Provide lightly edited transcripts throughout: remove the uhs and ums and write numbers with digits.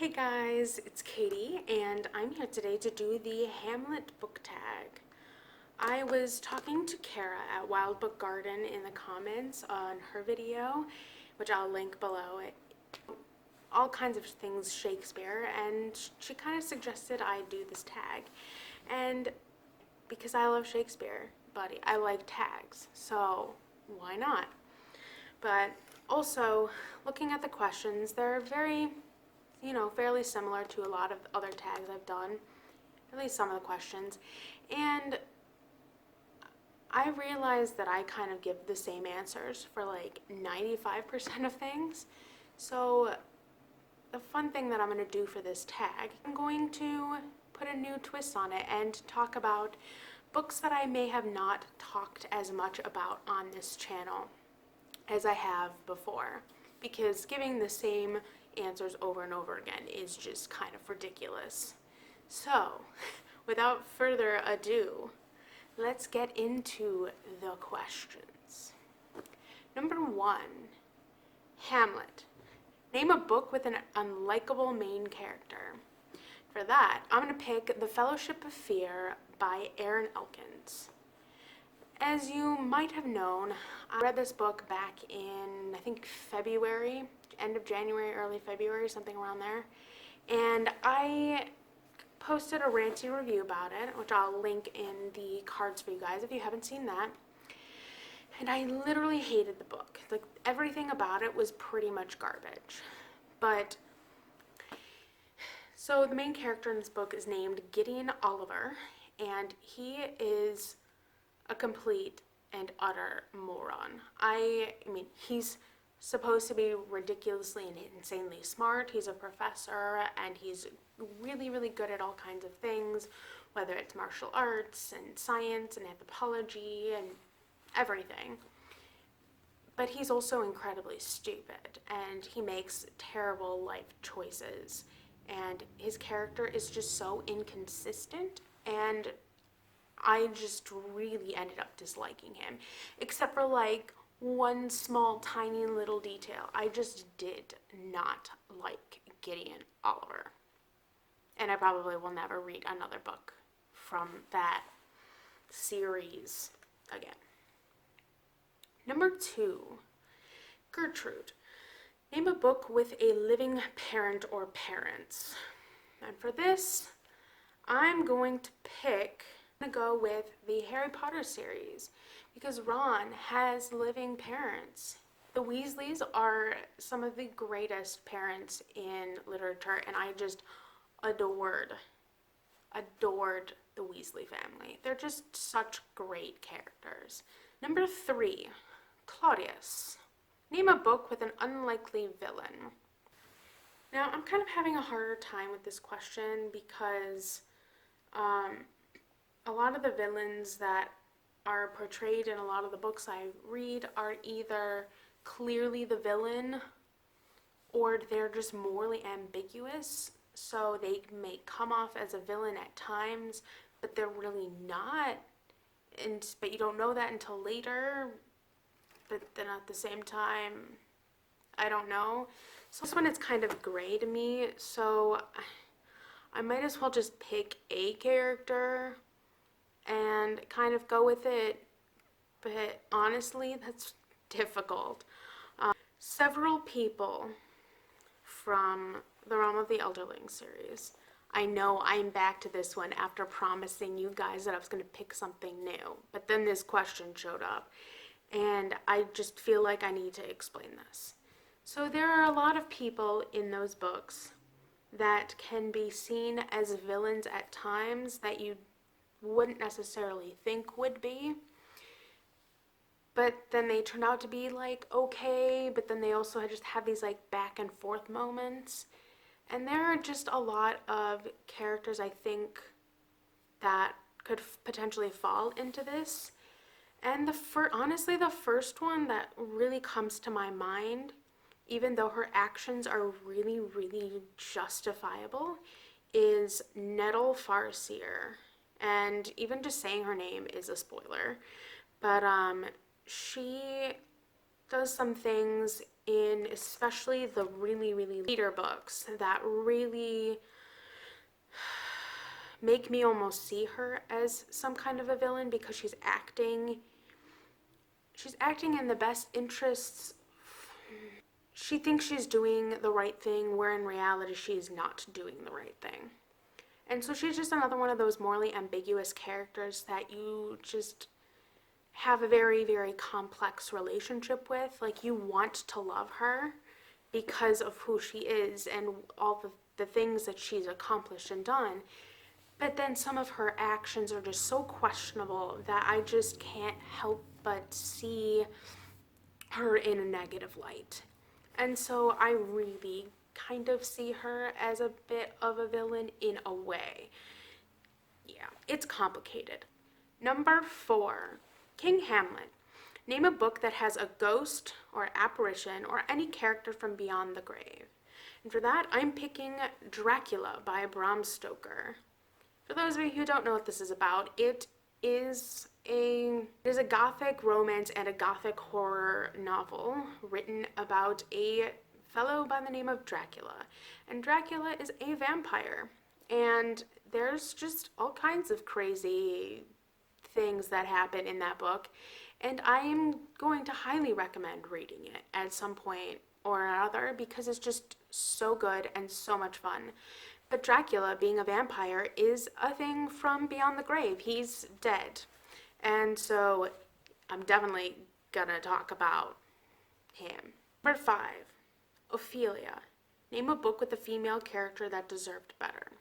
Hey guys, it's Katie, and I'm here today to do the Hamlet Book Tag. I was talking to Kara at Wild Book Garden in the comments on her video, which I'll link below it. All kinds of things Shakespeare, and she kind of suggested I do this tag. And because I love Shakespeare, buddy, I like tags, so why not? But also, looking at the questions, they're very fairly similar to a lot of other tags I've done, at least some of the questions. And I realized that I kind of give the same answers for like 95% of things. So the fun thing that I'm going to do for this tag, I'm going to put a new twist on it and talk about books that I may have not talked as much about on this channel as I have before, because giving the same answers over and over again is just kind of ridiculous. So, without further ado, let's get into the questions. Number 1, Hamlet. Name a book with an unlikable main character. For that, I'm going to pick The Fellowship of Fear by Aaron Elkins. As you might have known, I read this book back in, I think, February, end of January, early February, something around there. And I posted a ranty review about it, which I'll link in the cards for you guys if you haven't seen that. And I literally hated the book. Like, everything about it was pretty much garbage. But, so the main character in this book is named Gideon Oliver, and he is a complete and utter moron. I mean, he's supposed to be ridiculously and insanely smart. He's a professor, and he's really, really good at all kinds of things, whether it's martial arts and science and anthropology and everything. But he's also incredibly stupid, and he makes terrible life choices, and his character is just so inconsistent, and I just really ended up disliking him, except for like one small tiny little detail. I just did not like Gideon Oliver, and I probably will never read another book from that series again. Number 2, Gertrude. Name a book with a living parent or parents. And for this, I'm going to go with the Harry Potter series, because Ron has living parents. The Weasleys are some of the greatest parents in literature, and I just adored the Weasley family. They're just such great characters. Number 3, Claudius. Name a book with an unlikely villain. Now, I'm kind of having a harder time with this question because a lot of the villains that are portrayed in a lot of the books I read are either clearly the villain or they're just morally ambiguous. So they may come off as a villain at times, but they're really not. But you don't know that until later. But then at the same time, I don't know. So this one is kind of gray to me. So I might as well just pick a character and kind of go with it, but honestly, that's difficult. Several people from the Realm of the Elderling series. I know I'm back to this one after promising you guys that I was going to pick something new, but then this question showed up, and I just feel like I need to explain this. So there are a lot of people in those books that can be seen as villains at times that you wouldn't necessarily think would be, but then they turn out to be like okay, but then they also just have these like back and forth moments. And there are just a lot of characters I think that could potentially fall into this. And honestly, the first one that really comes to my mind, even though her actions are really, really justifiable, is Nettle Farseer. And even just saying her name is a spoiler. But she does some things in especially the really, really later books that really make me almost see her as some kind of a villain, because she's acting in the best interests. She thinks she's doing the right thing, where in reality she's not doing the right thing. And so she's just another one of those morally ambiguous characters that you just have a very, very complex relationship with. Like, you want to love her because of who she is and all the things that she's accomplished and done. But then some of her actions are just so questionable that I just can't help but see her in a negative light. And so I really kind of see her as a bit of a villain in a way. Yeah, it's complicated. Number 4, King Hamlet. Name a book that has a ghost or apparition or any character from beyond the grave. And for that, I'm picking Dracula by Bram Stoker. For those of you who don't know what this is about, it is a gothic romance and a gothic horror novel written about a fellow by the name of Dracula. And Dracula is a vampire. And there's just all kinds of crazy things that happen in that book. And I am going to highly recommend reading it at some point or another, because it's just so good and so much fun. But Dracula, being a vampire, is a thing from beyond the grave. He's dead. And so I'm definitely gonna talk about him. Number 5, Ophelia. Name a book with a female character that deserved better.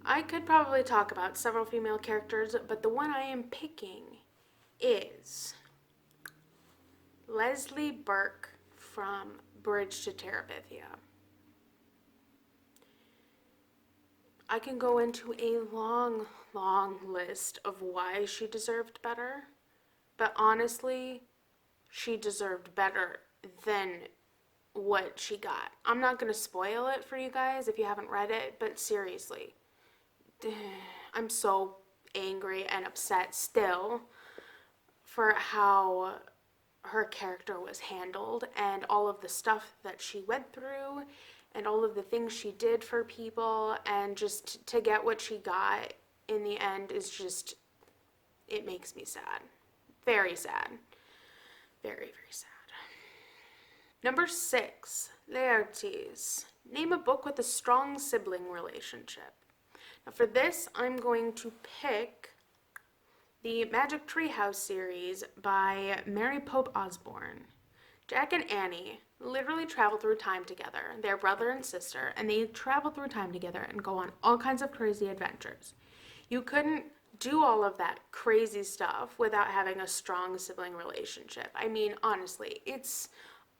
I could probably talk about several female characters, but the one I am picking is Leslie Burke from Bridge to Terabithia. I can go into a long, long list of why she deserved better, but honestly, she deserved better than what she got. I'm not going to spoil it for you guys if you haven't read it, but seriously, I'm so angry and upset still for how her character was handled and all of the stuff that she went through and all of the things she did for people, and just to get what she got in the end is just, it makes me sad. Very sad. Very, very sad. Number 6, Laertes. Name a book with a strong sibling relationship. Now for this, I'm going to pick the Magic Treehouse series by Mary Pope Osborne. Jack and Annie literally travel through time together. They're brother and sister, and they travel through time together and go on all kinds of crazy adventures. You couldn't do all of that crazy stuff without having a strong sibling relationship. I mean, honestly, it's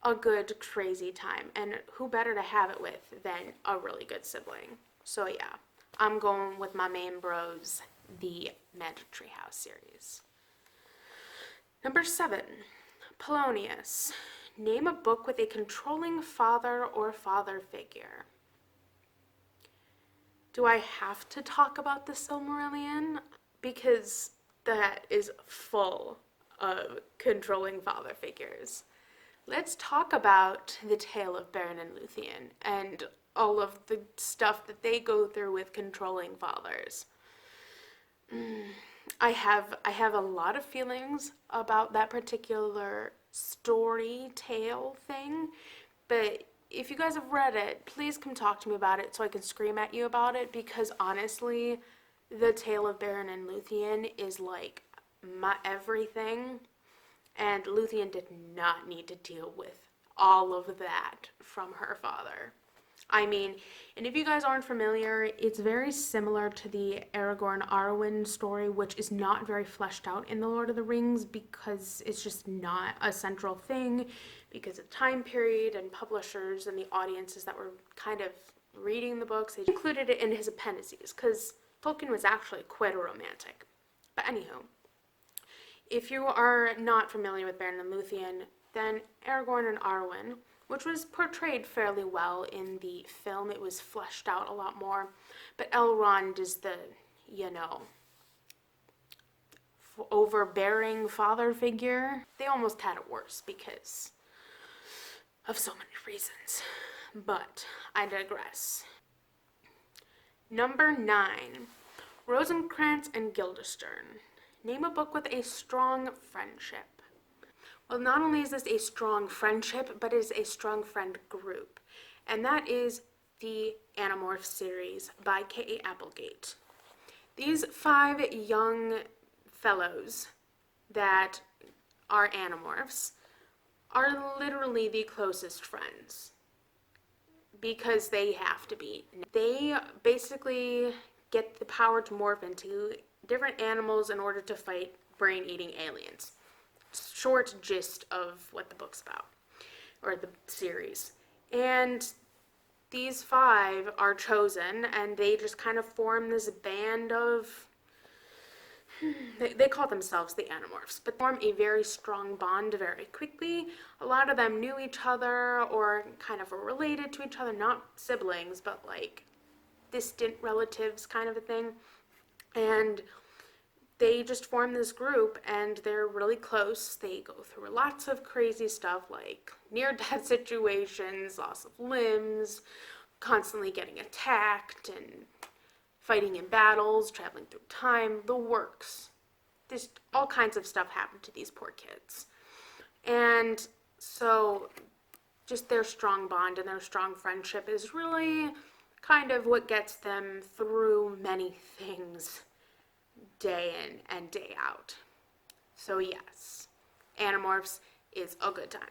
a good, crazy time, and who better to have it with than a really good sibling? So yeah, I'm going with my main bros, the Magic Treehouse series. Number 7, Polonius. Name a book with a controlling father or father figure. Do I have to talk about the Silmarillion? Because that is full of controlling father figures. Let's talk about the tale of Beren and Luthien and all of the stuff that they go through with controlling fathers. I have a lot of feelings about that particular story tale thing, but if you guys have read it, please come talk to me about it so I can scream at you about it, because honestly, the tale of Beren and Luthien is like my everything, and Luthien did not need to deal with all of that from her father. I mean, and if you guys aren't familiar, it's very similar to the Aragorn Arwen story, which is not very fleshed out in The Lord of the Rings because it's just not a central thing, because of time period and publishers and the audiences that were kind of reading the books. They included it in his appendices because Tolkien was actually quite a romantic. But anywho, if you are not familiar with Beren and Luthien, then Aragorn and Arwen, which was portrayed fairly well in the film. It was fleshed out a lot more. But Elrond is the, overbearing father figure. They almost had it worse because of so many reasons. But I digress. Number 9, Rosencrantz and Guildenstern. Name a book with a strong friendship. Well, not only is this a strong friendship, but it is a strong friend group. And that is the Animorphs series by K.A. Applegate. These 5 young fellows that are Animorphs are literally the closest friends because they have to be. They basically get the power to morph into different animals in order to fight brain-eating aliens. Short gist of what the book's about, or the series. And these 5 are chosen, and they just kind of form this band of, they call themselves the Animorphs, but form a very strong bond very quickly. A lot of them knew each other or kind of were related to each other, not siblings, but like distant relatives kind of a thing. And they just form this group, and they're really close. They go through lots of crazy stuff like near-death situations, loss of limbs, constantly getting attacked, and fighting in battles, traveling through time, the works. Just all kinds of stuff happened to these poor kids. And so just their strong bond and their strong friendship is really kind of what gets them through many things day in and day out. So yes, Animorphs is a good time.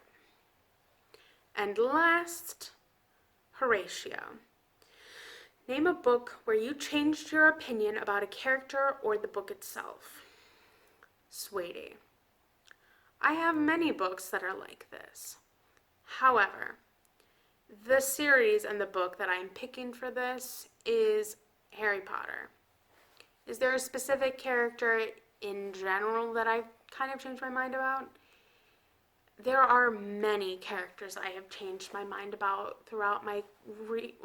And last, Horatio. Name a book where you changed your opinion about a character or the book itself. Sweetie. I have many books that are like this. However, the series and the book that I'm picking for this is Harry Potter. Is there a specific character in general that I've kind of changed my mind about? There are many characters I have changed my mind about throughout my,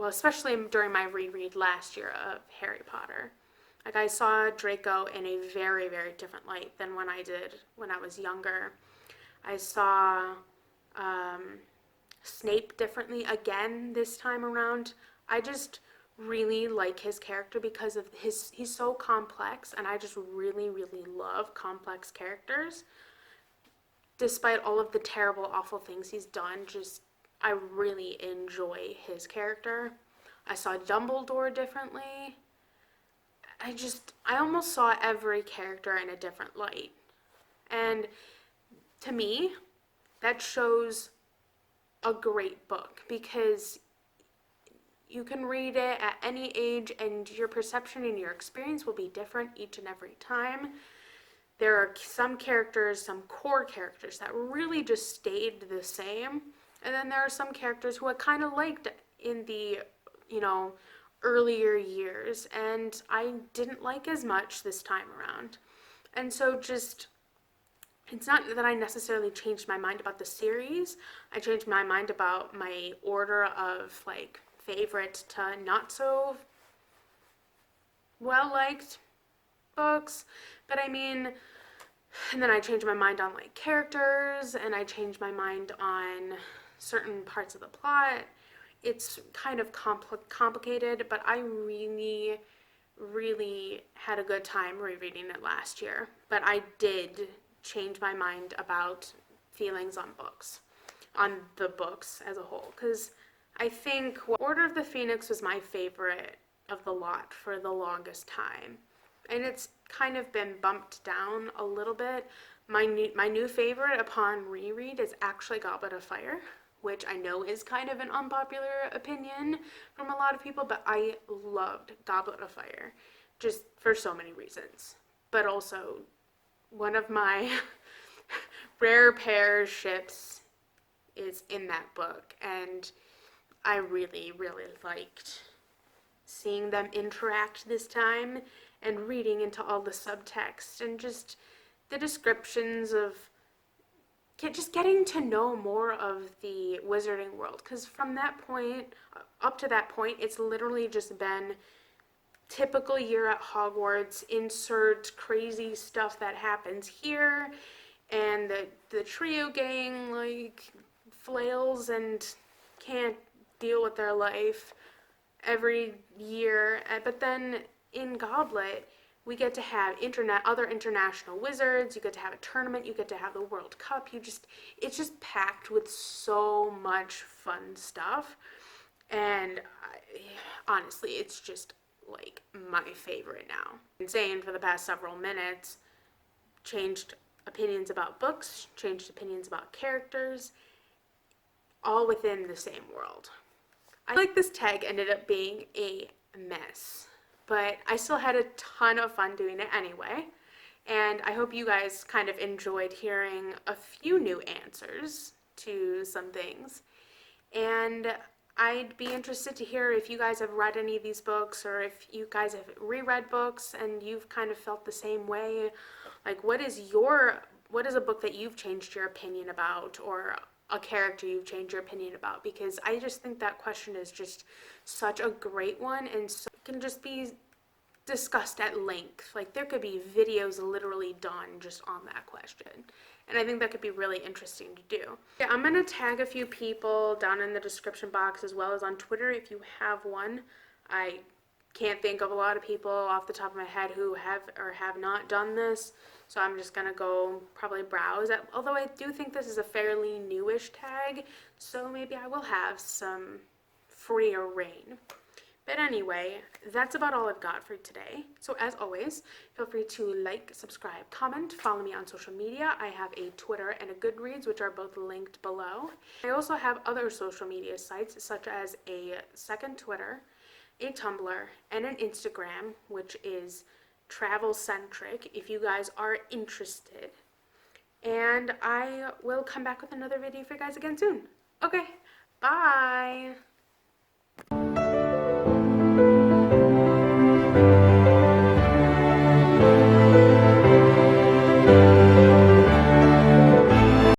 especially during my reread last year of Harry Potter. Like, I saw Draco in a very, very different light than when I did when I was younger. I saw Snape differently again this time around. I just really like his character because of he's so complex, and I just really, really love complex characters. Despite all of the terrible, awful things he's done, I really enjoy his character. I saw Dumbledore differently. I almost saw every character in a different light. And to me, that shows a great book, because you can read it at any age and your perception and your experience will be different each and every time. There are some characters, some core characters that really just stayed the same. And then there are some characters who I kind of liked in the, earlier years, and I didn't like as much this time around. And so it's not that I necessarily changed my mind about the series. I changed my mind about my order of, favorite to not so well-liked books. But and then I changed my mind on characters, and I changed my mind on certain parts of the plot. It's kind of complicated, but I really, really had a good time rereading it last year. But I did change my mind about feelings on the books as a whole, because I think Order of the Phoenix was my favorite of the lot for the longest time. And it's kind of been bumped down a little bit. My new favorite upon reread is actually Goblet of Fire, which I know is kind of an unpopular opinion from a lot of people, but I loved Goblet of Fire, just for so many reasons. But also, one of my rare pair ships is in that book, and I really, really liked seeing them interact this time and reading into all the subtext and just the descriptions of just getting to know more of the wizarding world. Because from that point, up to that point, it's literally just been typical year at Hogwarts, insert crazy stuff that happens here, and the trio gang, flails and can't deal with their life every year. But then in Goblet, we get to have other international wizards. You get to have a tournament. You get to have the World Cup. It's just packed with so much fun stuff. And honestly, it's just like my favorite now. Been saying for the past several minutes, changed opinions about books, changed opinions about characters, all within the same world. I feel like this tag ended up being a mess, but I still had a ton of fun doing it anyway. And I hope you guys kind of enjoyed hearing a few new answers to some things. And I'd be interested to hear if you guys have read any of these books, or if you guys have reread books and you've kind of felt the same way. Like, what is a book that you've changed your opinion about, or a character you've changed your opinion about? Because I just think that question is just such a great one, and so it can just be discussed at length. Like, there could be videos literally done just on that question. And I think that could be really interesting to do. Yeah, I'm going to tag a few people down in the description box, as well as on Twitter if you have one. I can't think of a lot of people off the top of my head who have or have not done this, so I'm just going to go probably browse. Although I do think this is a fairly newish tag, so maybe I will have some freer reign. But anyway, that's about all I've got for today. So as always, feel free to like, subscribe, comment, follow me on social media. I have a Twitter and a Goodreads, which are both linked below. I also have other social media sites, such as a second Twitter, a Tumblr, and an Instagram, which is travel-centric, if you guys are interested. And I will come back with another video for you guys again soon. Okay, bye!